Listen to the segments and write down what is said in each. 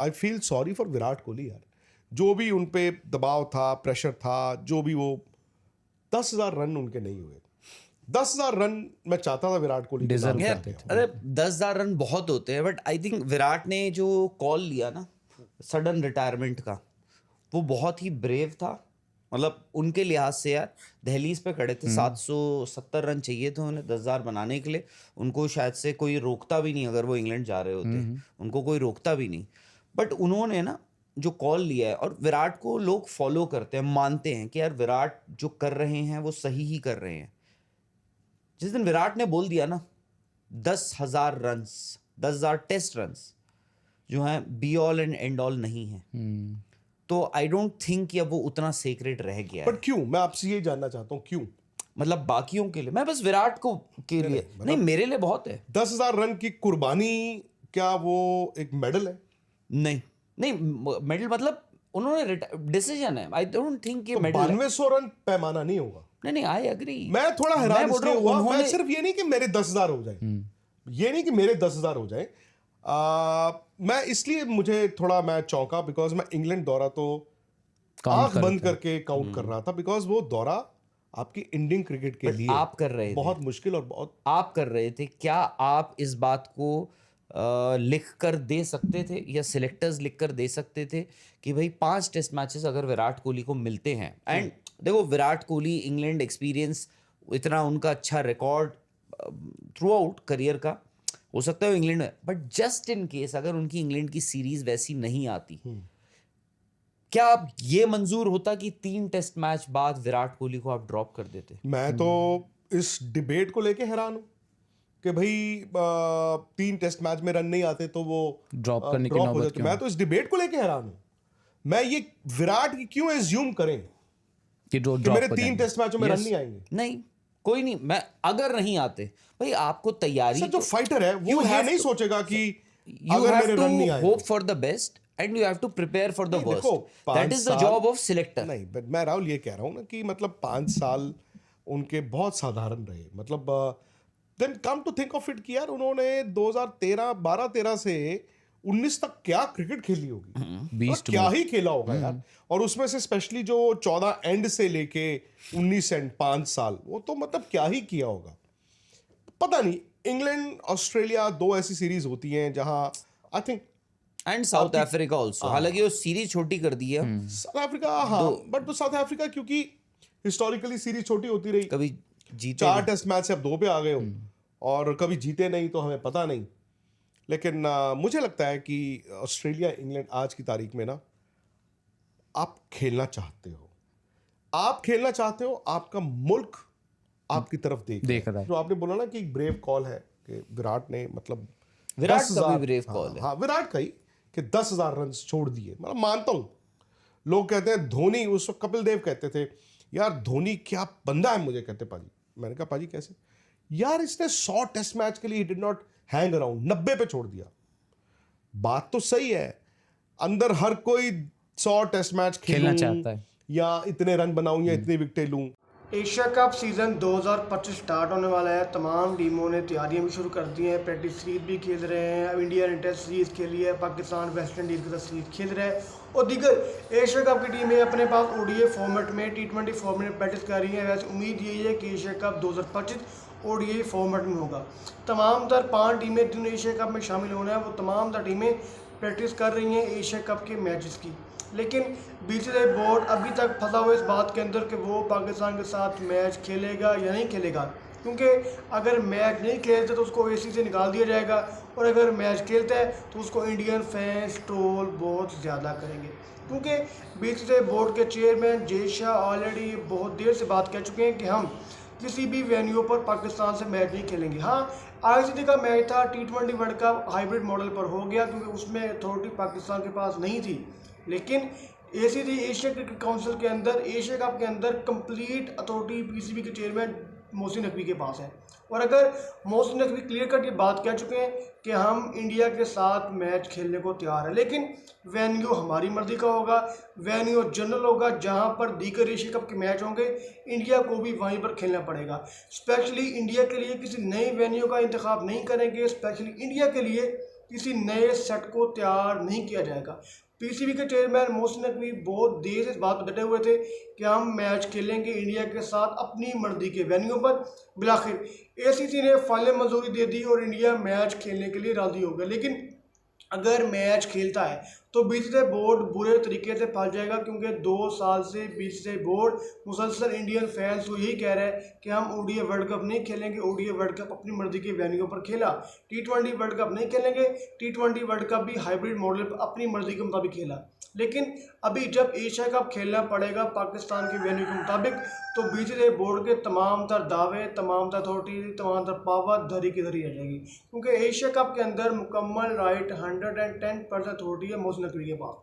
I feel sorry for Virat Kohli यार, जो भी उन पे दबाव था, प्रेशर था, जो भी, वो 10,000 रन उनके नहीं हुए। 10,000 रन मैं चाहता था विराट कोहली के नाम पे। अरे 10,000 रन बहुत होते हैं, बट आई थिंक विराट ने जो कॉल लिया ना सडन रिटायरमेंट का, वो बहुत ही ब्रेव था। मतलब उनके लिहाज से यार, दहलीज पे खड़े थे, 770 रन चाहिए थे उन्हें 10,000 बनाने के लिए। उनको शायद से कोई रोकता भी नहीं, अगर वो इंग्लैंड जा रहे होते उनको कोई रोकता भी नहीं। बट उन्होंने ना जो कॉल लिया है, और विराट को लोग फॉलो करते हैं, मानते हैं कि यार विराट जो कर रहे हैं वो सही ही कर रहे हैं। जिस दिन विराट ने बोल दिया ना 10,000 रन्स, 10,000 टेस्ट रन्स जो हैं be all and and all नहीं है, तो आई डोंट थिंक कि अब वो उतना सेक्रेट रह गया है। बट क्यों, मैं आपसे ये जानना चाहता हूँ क्यों? मतलब बाकियों के लिए, मैं बस विराट को के लिए नहीं, मेरे लिए बहुत है। 10,000 रन की कुर्बानी, क्या वो एक मेडल है? नहीं नहीं, मेडल मतलब उन्होंने डिसीजन है, आई डोंट थिंक ये मेडल 9200 रन पैमाना नहीं होगा। नहीं, आई एग्री। मैं थोड़ा हैरान इसलिए हुआ, मैं सिर्फ ये नहीं कि मेरे 10,000 हो जाए, ये नहीं कि मेरे 10,000 हो जाए, मैं इसलिए मुझे थोड़ा मैं चौंका, बिकॉज मैं इंग्लैंड दौरा तो आंख बंद करके काउंट कर रहा था, बिकॉज वो दौरा आपकी इंडियन क्रिकेट के लिए आप कर रहे थे बहुत मुश्किल, और बहुत आप कर रहे थे। क्या आप इस बात को लिख कर दे सकते थे, या सिलेक्टर्स लिख कर दे सकते थे कि भाई 5 टेस्ट मैचेस अगर विराट कोहली को मिलते हैं, एंड देखो विराट कोहली इंग्लैंड एक्सपीरियंस, इतना उनका अच्छा रिकॉर्ड थ्रू आउट करियर का, हो सकता है इंग्लैंड में, बट जस्ट इन केस अगर उनकी इंग्लैंड की सीरीज वैसी नहीं आती, क्या आप ये मंजूर होता कि 3 टेस्ट मैच बाद विराट कोहली को आप ड्रॉप कर देते? मैं तो इस डिबेट को लेके हैरान हूं कि भाई 3 टेस्ट मैच में रन नहीं आते तो वो ड्रॉप करने की नौबत क्यों? मैं तो इस डिबेट को लेके हैरान हूं। मैं ये विराट की क्यों एज्यूम करें कि मेरे 3 टेस्ट मैचों में रन नहीं आएंगे? नहीं, कोई नहीं, मैं अगर नहीं आते भाई, आपको तैयारी, जो फाइटर है वो ये नहीं सोचेगा कि अगर मेरे रन नहीं आए, hope for the best and you have to prepare for the worst. That is the job of selector. नहीं, बट मैं राहुल ये कह रहा हूं ना कि मतलब 5 साल उनके बहुत साधारण रहे। मतलब then come to think of it कि यार उन्होंने 12-13 से 19 तक क्या क्रिकेट खेली होगी, क्या ही खेला होगा यार। और उसमें से स्पेशली जो 14 एंड से लेके 19 एंड 5 साल, वो तो मतलब क्या ही किया होगा। पता नहीं, इंग्लैंड ऑस्ट्रेलिया 2 ऐसी सीरीज होती हैं जहां I think, and south Africa also, हालांकि वो सीरीज छोटी कर दी है साउथ अफ्रीका, हाँ, बट तो साउथ अफ्रीका क्योंकि हिस्टोरिकली सीरीज छोटी होती रही, कभी जीते 4 टेस्ट मैच से अब 2 पे आ गए हो, और कभी जीते नहीं तो हमें पता नहीं। लेकिन मुझे लगता है कि ऑस्ट्रेलिया इंग्लैंड आज की तारीख में ना, आप खेलना चाहते हो, आपका मुल्क आपकी तरफ देख रहा है। जो आपने बोला ना कि एक ब्रेव कॉल है कि विराट ने, मतलब विराट का भी ब्रेव कॉल है। हाँ, विराट का ही कि 10,000 रन छोड़ दिए, मतलब मानता हूं। लोग कहते हैं धोनी, उस वक्त कपिल देव कहते थे यार धोनी क्या बंदा है, मुझे कहते पाजी। मैंने कहा पाजी कैसे? यार इसने 100 टेस्ट मैच के लिए he did not hang around, 90 पे छोड़ दिया। बात तो सही है, अंदर हर कोई 100 टेस्ट मैच खेलना चाहता है, या इतने रन बनाऊं या इतनी विकेटें लूं। एशिया कप सीज़न 2025 स्टार्ट होने वाला है। तमाम टीमों ने तैयारियां भी शुरू कर दी हैं, प्रैक्टिस सीरीज भी खेल रहे हैं। अब इंडिया ने टेस्ट सीरीज़ खेली है, पाकिस्तान वेस्ट इंडीज़ के साथ सीरीज खेल रहा है, और दीगर एशिया कप की टीमें अपने पास ओडीआई फॉर्मेट में, T20 फॉर्मेट में प्रैक्टिस कर रही हैं। वैसे उम्मीद यही है कि एशिया कप 2025 ओडीआई फॉर्मेट में होगा। तमाम तर 5 टीमें जिन एशिया कप में शामिल होना है, वो तमाम तर टीमें प्रैक्टिस कर रही हैं एशिया कप के मैचेस की। लेकिन बीसीसीआई बोर्ड अभी तक फंसा हुआ इस बात के अंदर कि वो पाकिस्तान के साथ मैच खेलेगा या नहीं खेलेगा, क्योंकि अगर मैच नहीं खेलते तो उसको एसी से निकाल दिया जाएगा, और अगर मैच खेलता है तो उसको इंडियन फैंस ट्रोल बहुत ज़्यादा करेंगे। क्योंकि बीसीसीआई बोर्ड के चेयरमैन जय शाह ऑलरेडी बहुत देर से बात कह चुके हैं कि हम किसी भी वेन्यू पर पाकिस्तान से मैच नहीं खेलेंगे। हाँ, आईसीसी का मैच था, T20 world cup hybrid model पर हो गया क्योंकि उसमें अथॉरिटी पाकिस्तान के पास नहीं थी। लेकिन एसीसी एशिया क्रिकेट काउंसिल के अंदर, एशिया कप के अंदर कंप्लीट अथॉरिटी पीसीबी के चेयरमैन मोहसिन नकवी के पास है। और अगर मोहसिन नकवी क्लियर कट ये बात कह चुके हैं कि हम इंडिया के साथ मैच खेलने को तैयार है, लेकिन वेन्यू हमारी मर्जी का होगा, वेन्यू जनरल होगा जहां पर दीगर एशिया कप के मैच होंगे, इंडिया को भी वहीं पर खेलना पड़ेगा। स्पेशली इंडिया के लिए किसी नई वेन्यू का इंतखाब नहीं करेंगे, स्पेशली इंडिया के लिए किसी नए सेट को तैयार नहीं किया जाएगा। पीसीबी के चेयरमैन मोहसिन नकवी बहुत देर से इस बात पर डटे हुए थे कि हम मैच खेलेंगे इंडिया के साथ अपनी मर्जी के वेन्यू पर। बिलाखिर एसीसी ने फाइनल मंजूरी दे दी और इंडिया मैच खेलने के लिए राजी हो गया। लेकिन अगर मैच खेलता है तो बीसीसीआई बोर्ड बुरे तरीके से फंस जाएगा, क्योंकि 2 साल से बीसीसीआई बोर्ड मुसलसल इंडियन फैंस को यही कह रहा है कि हम ओडीआई वर्ल्ड कप नहीं खेलेंगे, ओडीआई वर्ल्ड कप अपनी मर्जी के वेन्यू पर खेला। टी20 वर्ल्ड कप नहीं खेलेंगे, टी20 वर्ल्ड कप भी हाइब्रिड मॉडल पर अपनी मर्जी के मुताबिक खेला। लेकिन अभी जब एशिया कप खेलना पड़ेगा पाकिस्तान के वेन्यू के मुताबिक, तो बीसीसीआई बोर्ड के तमाम तर दावे, तमाम तर अथॉरिटी, तमाम तर पावर धरी की धरी रह जाएगी, क्योंकि एशिया कप के अंदर मुकम्मल राइट 110% अथॉरिटी है मोहसिन नकवी के पास।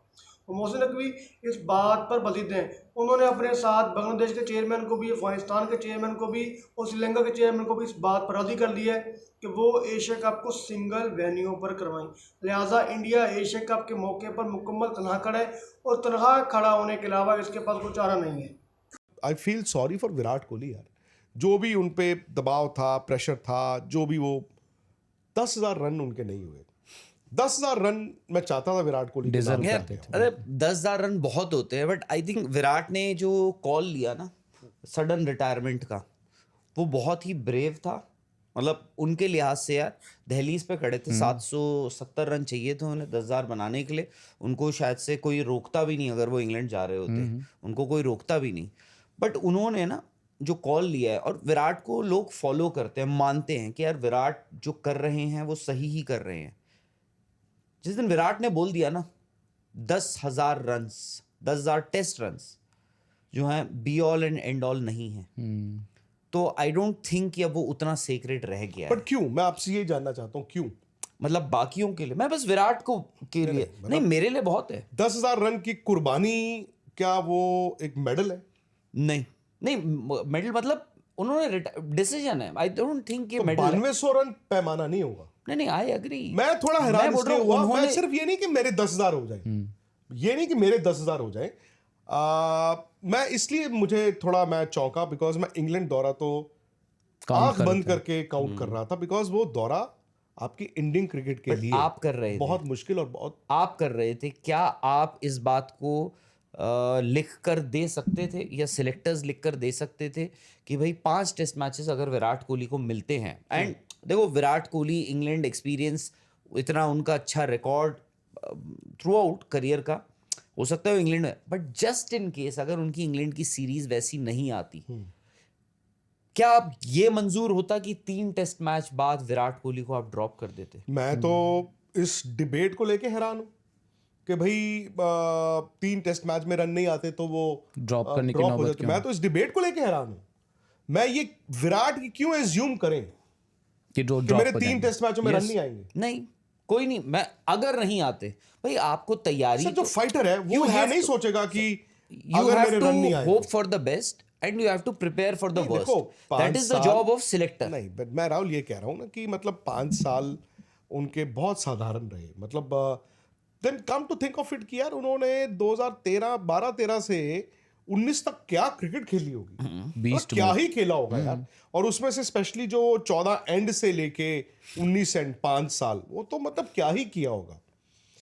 और मोहसिन नकवी इस बात पर बजीद हैं। उन्होंने अपने साथ बांग्लादेश के चेयरमैन को भी, अफगानिस्तान के चेयरमैन को भी और श्रीलंका के चेयरमैन को भी इस बात पर राजी कर दिया है कि वो एशिया कप को सिंगल वेन्यू पर करवाएं। लिहाजा इंडिया एशिया कप के मौके पर मुकम्मल तनहा खड़ा है और तनहा खड़ा होने के अलावा इसके पास कोई चारा नहीं है। I feel sorry for Virat Kohli यार, जो भी उन पे दबाव था, प्रेशर था, जो भी वो 10,000 रन उनके नहीं हुए। 10,000 रन मैं चाहता था विराट कोहली के Deserve नाम यार करते हैं। अरे 10,000 रन बहुत होते हैं, बट आई थिंक विराट ने जो कॉल लिया ना सडन रिटायरमेंट का, वो बहुत ही ब्रेव था। मतलब उनके लिहाज से यार दहलीज पे खड़े थे, 770 रन चाहिए थे उन्हें 10,000 बनाने के लिए। उनको शायद से कोई रोकता भी नहीं, अगर वो इंग्लैंड जा रहे होते उनको कोई रोकता भी नहीं। बट उन्होंने ना जो कॉल लिया है, और विराट को लोग फॉलो करते हैं, मानते हैं कि यार विराट जो कर रहे हैं वो सही ही कर रहे हैं। जिस दिन विराट ने बोल दिया ना 10,000 रन्स, 10,000 टेस्ट रन्स जो हैं be all and and all नहीं है, तो आई डोंट थिंक कि अब वो उतना सेक्रेट रह गया है। बट क्यों, मैं आपसे ये जानना चाहता हूँ क्यों? मतलब बाकियों के लिए, मैं बस विराट को के लिए नहीं, मेरे लिए बहुत है। 10,000 रन की कुर्बानी, क्या वो एक मेडल है? नहीं नहीं, मेडल मतलब उन्होंने डिसीजन है। आई डोंट थिंक ये तो मेडल 9200 रन पैमाना नहीं होगा। नहीं, आई एग्री। मैं थोड़ा हैरान बोल रहा इसलिए हूँ, हुआ, मैं उन्होंने सिर्फ ये नहीं कि मेरे 10,000 हो जाए, ये नहीं कि मेरे 10,000 हो जाए, मैं इसलिए मुझे थोड़ा मैं चौंका बिकॉज मैं इंग्लैंड दौरा तो आंख बंद करके काउंट कर रहा था, बिकॉज वो दौरा आपकी इंडियन क्रिकेट के लिए आप कर रहे थे, बहुत मुश्किल और बहुत आप कर रहे थे। क्या आप इस बात को लिख कर दे सकते थे, या सिलेक्टर्स लिख कर दे सकते थे कि भाई 5 टेस्ट मैचेस अगर विराट कोहली को मिलते हैं, एंड देखो विराट कोहली इंग्लैंड एक्सपीरियंस, इतना उनका अच्छा रिकॉर्ड थ्रू आउट करियर का, हो सकता है इंग्लैंड में, बट जस्ट इन केस अगर उनकी इंग्लैंड की सीरीज वैसी नहीं आती, क्या आप ये मंजूर होता कि 3 टेस्ट मैच बाद विराट कोहली को आप ड्रॉप कर देते? मैं तो इस डिबेट को लेके हैरान हूं कि भाई 3 टेस्ट मैच में रन नहीं आते तो वो ड्रॉप करने की ड्रॉप हो नौबत जाते। क्यों? मैं तो इस डिबेट को लेके हैरान हूं। मैं ये विराट की क्यों एज्यूम करें कि कि मेरे 3 टेस्ट मैचों में रन नहीं आएंगे? नहीं, कोई नहीं, मैं अगर नहीं आते भाई, आपको तैयारी, सर जो फाइटर है वो ये नहीं सोचेगा कि you अगर have मेरे to रन नहीं आएंगे। hope for the best and you have to prepare for the नहीं, worst. देखो, That 5 is the साल- job of selector. नहीं, बट मैं राहुल ये कह रहा हूँ ना कि मतलब 5 साल उनके बहुत साधारण रहे। मतलब then come to think of it कि यार उन्होंने 12-13 से 19 तक क्या क्रिकेट खेली होगी, 20 और क्या ही खेला होगा यार। और उसमें से स्पेशली जो 14 एंड से लेके 19 एंड 5 साल, वो तो मतलब क्या ही किया होगा।